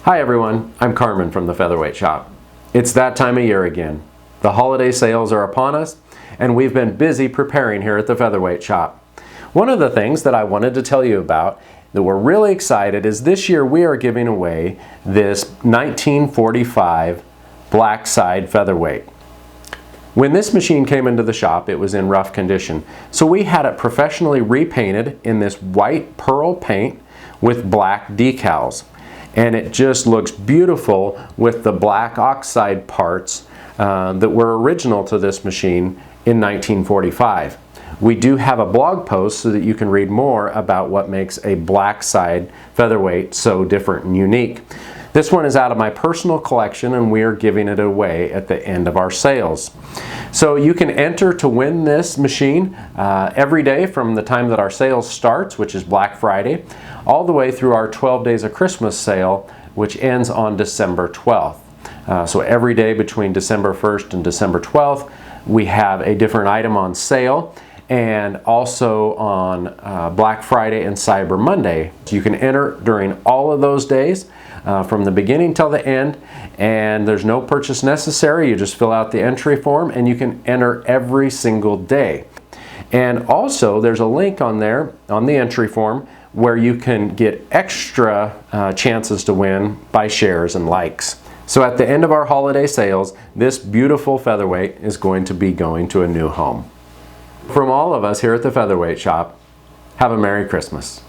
Hi everyone, I'm Carmen from the Featherweight Shop. It's that time of year again. The holiday sales are upon us, and we've been busy preparing here at the Featherweight Shop. One of the things that I wanted to tell you about that we're really excited is this year we are giving away this 1945 Blackside Featherweight. When this machine came into the shop, it was in rough condition. So we had it professionally repainted in this white pearl paint with black decals. And it just looks beautiful with the black oxide parts that were original to this machine in 1945. We do have a blog post so that you can read more about what makes a Blackside Featherweight so different and unique. This one is out of my personal collection, and we are giving it away at the end of our sales. So you can enter to win this machine every day from the time that our sales starts, which is Black Friday, all the way through our 12 Days of Christmas sale, which ends on December 12th. So every day between December 1st and December 12th, we have a different item on sale, and also on Black Friday and Cyber Monday. So you can enter during all of those days from the beginning till the end, and there's no purchase necessary. You just fill out the entry form and you can enter every single day. And also there's a link on there on the entry form where you can get extra chances to win by shares and likes. So at the end of our holiday sales, this beautiful featherweight is going to be going to a new home. From all of us here at the Featherweight Shop, have a Merry Christmas.